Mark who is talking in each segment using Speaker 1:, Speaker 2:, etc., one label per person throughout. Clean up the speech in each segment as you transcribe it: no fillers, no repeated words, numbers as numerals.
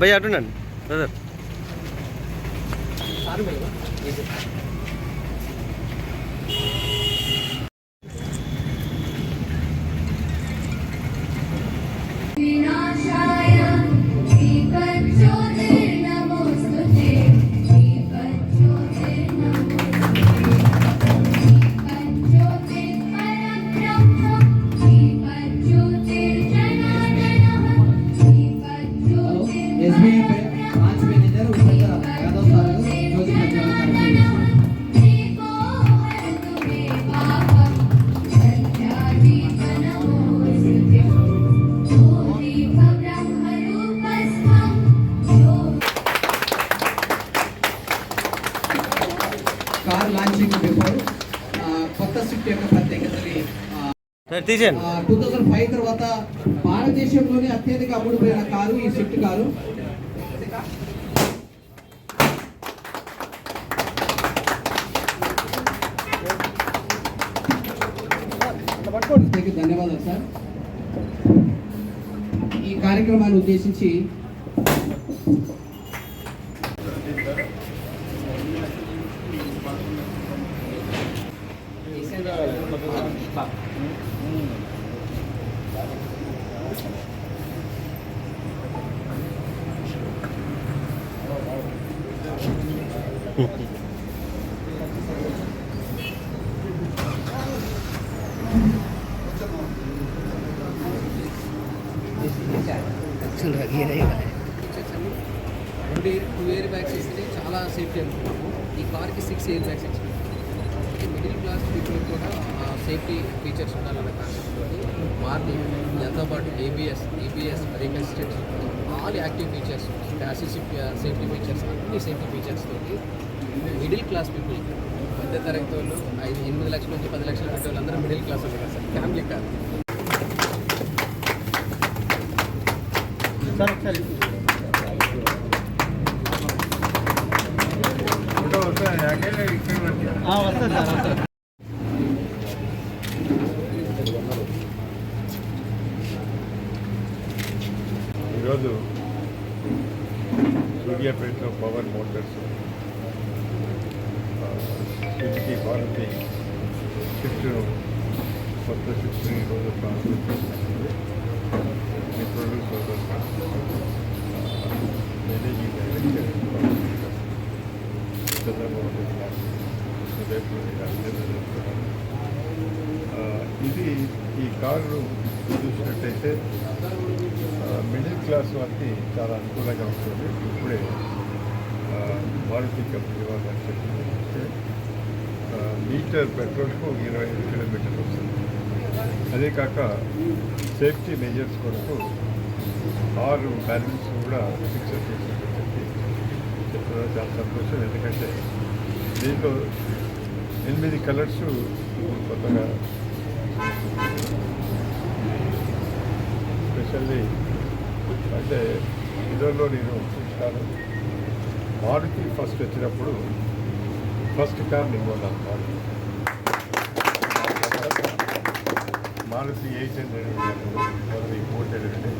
Speaker 1: భయ్య అటుండండి brother.
Speaker 2: Car launching before కొత్త Swift యొక్క ప్రత్యేకతని 2005 తర్వాత భారతదేశంలోనే అత్యధిక అమ్ముడుపోయిన కారు ఈ స్విఫ్ట్ కారు. ధన్యవాదాలు సార్. ఈ కార్యక్రమాన్ని ఉద్దేశించి టూ ఎయిర్ బ్యాగ్స్ ఇస్తే చాలా సేఫ్టీ అనుకున్నాము. ఈ కార్కి 6 ఎయిర్ బ్యాగ్స్ ఇచ్చింది. మిడిల్ క్లాస్ పీపుల్ కూడా సేఫ్టీ ఫీచర్స్ ఉండాలన్న కాన్సెప్ట్ మారుతి దాంతో పాటు ABS brake assistants all active features passive safety features అన్ని సేఫ్టీ ఫీచర్స్ తోటి మిడిల్ క్లాస్ పీపుల్ మధ్య తరగతి వాళ్ళు 8 లక్షల నుంచి 10 లక్షల పెట్టే వాళ్ళందరూ మిడిల్ క్లాస్ వాళ్ళు కదా సార్, ఫ్యామిలీ కాదు.
Speaker 3: ఈరోజు సూర్యాపేటలో పవర్ మోటార్స్ సుజుకి భారతి షిఫ్ట్ను కొత్త షిఫ్ట్ని ఈరోజు ప్రారంభించింది. మిత్రులు సోదరులు మేనేజింగ్ డైరెక్టర్ చంద్రబాబు ఇది ఈ కారు చూసినట్టయితే మిడిల్ క్లాస్ వారికి చాలా అనుకూలంగా ఉంటుంది. ఇప్పుడే మారుతి కంపెనీ వాళ్ళు అని చెప్తే లీటర్ పెట్రోల్కు 25 కిలోమీటర్లు వస్తుంది. అదే కాక సేఫ్టీ మెజర్స్ కొరకు 6 బ్యాలెన్స్ కూడా ఫిక్స్ చేసినట్టు చెప్పడం చాలా సంతోషం. ఎందుకంటే దీంట్లో 8 కలర్స్ కొత్తగా స్పెషల్లీ అంటే ఇదోలో నేను చూస్తాను. మారుతి ఫస్ట్ వచ్చినప్పుడు ఫస్ట్ కార్ నేను కొన్నాను. మారుతి 800 మొదటి ఇంపోర్టెడ్ అంటే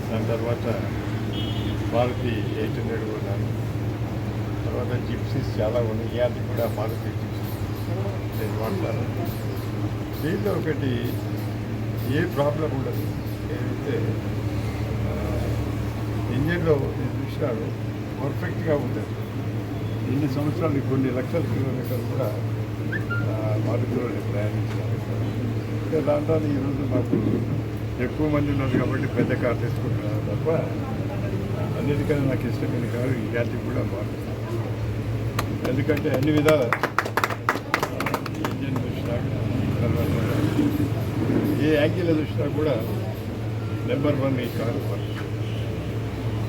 Speaker 3: దాని తర్వాత మారుతి 800 కొన్నాను. తర్వాత జిప్సీస్ చాలా ఉన్నాయి. ఇవాళ కూడా మారుతి జిప్సీస్ నేను వాడతాను. దీంట్లో ఒకటి ఏ ప్రాబ్లం ఉండదు. ఏదైతే ఇంజన్లో నేను చూసినాను పర్ఫెక్ట్గా ఉంటుంది. ఇన్ని సంవత్సరాలు కొన్ని లక్షల కిలోమీటర్లు కూడా మారుతిలో నేను ప్రయాణించాను. ఇంకా దాంట్లో ఈరోజు నాకు ఎక్కువ మంది ఉన్నారు కాబట్టి పెద్ద కార్ తీసుకుంటున్నాను తప్ప అన్నిటికన్నా నాకు ఇష్టమైన కారు ఈ జాతికి కూడా మారుతుంది. ఎందుకంటే అన్ని విధాల ఇంజన్ చూసినా తర్వాత ఏ యాంగిల్ చూసినా కూడా నెంబర్ 1 ఈ కారు.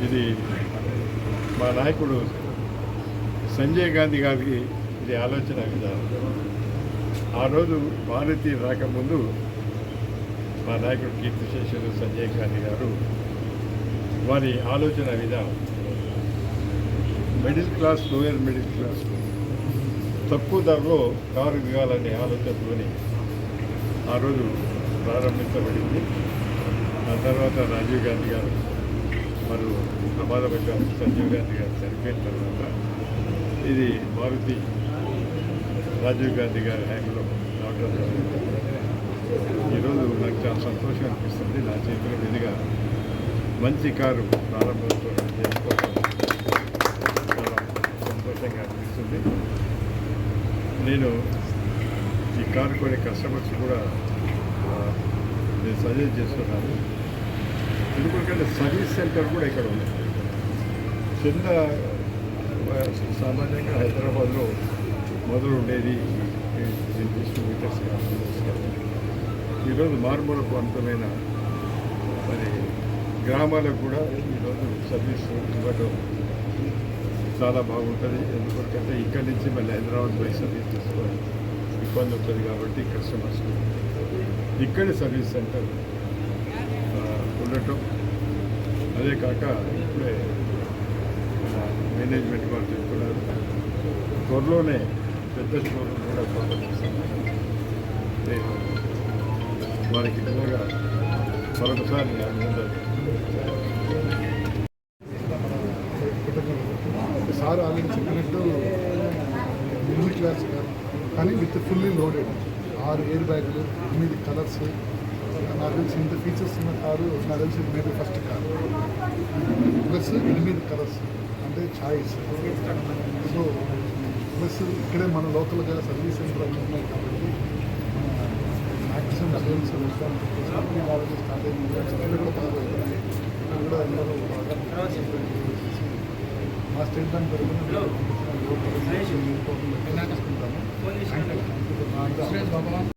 Speaker 3: ఇది మా నాయకుడు సంజయ్ గాంధీ గారికి ఇది ఆలోచన విధానం. ఆ రోజు మారుతి రాకముందు మా నాయకుడు కీర్తిశేషులు సంజయ్ గాంధీ గారు వారి ఆలోచన విధానం middle class lower middle class తక్కువ ధరలో కారు దిగాలనే ఆలోచనతోని ఆ రోజు ప్రారంభించబడింది. ఆ తర్వాత రాజీవ్ గాంధీ గారు మరి ప్రమాదవశాత్తు సంజీవ్ గాంధీ గారు చనిపోయిన తర్వాత ఇది మారుతి రాజీవ్ గాంధీ గారి హయాంలో రావడం జరిగింది. ఈరోజు నాకు చాలా సంతోషం అనిపిస్తుంది. నా చేతుల మీదుగా మంచి కారు ప్రారంభోత్సవం చేసుకోవడం చాలా సంతోషంగా అనిపిస్తుంది. నేను ఈ కారు కొనే కస్టమర్స్ కూడా నేను సజెస్ట్ చేస్తున్నాను. ఎందుకంటే సర్వీస్ సెంటర్ కూడా ఇక్కడ ఉంది. చిన్న సామాన్యంగా హైదరాబాద్లో మొదలు ఉండేది డిస్ట్రిబ్యూటర్స్ ఈరోజు మారుమూల ప్రాంతమైన మరి గ్రామాలకు కూడా ఈరోజు సర్వీస్ ఇవ్వడం చాలా బాగుంటుంది. ఎందుకంటే ఇక్కడి నుంచి మళ్ళీ హైదరాబాద్ పోయి సర్వీస్ తీసుకోవాలి ఇబ్బంది ఉంటుంది. కాబట్టి కస్టమర్స్ ఇక్కడే సర్వీస్ సెంటర్ ఉండటం, అదే కాక ఇప్పుడే మేనేజ్మెంట్ వారు చెప్తున్నారు త్వరలోనే పెద్ద స్టోర్లు కూడా ప్రారంభిస్తున్నారు. వారికి నిజంగా మరొకసారి
Speaker 4: సార్ ఆల్రెడీ చెప్పినట్టు మిడిల్ క్లాస్ కార్ కానీ విత్ ఫుల్లీ లోడెడ్ 6 ఎయిర్ బ్యాగులు 8 కలర్స్. నాకు తెలిసి ఇంత ఫీచర్స్ ఉన్న కారు నాకు తెలిసి maybe first car plus 8 colours అంటే చాయిస్. సో ప్లస్ ఇక్కడే మన లోకల్గా సర్వీస్ సెంటర్ అన్నీ ఉన్నాయి కాబట్టి మ్యాక్సిమం సేల్స్ ఆల్రెడీ స్టార్ట్ అయింది కూడా బాగా అవుతుంది. కూడా అందరూ మా స్టేట్ బ్యాంక్ తరఫున తీసుకుంటాము.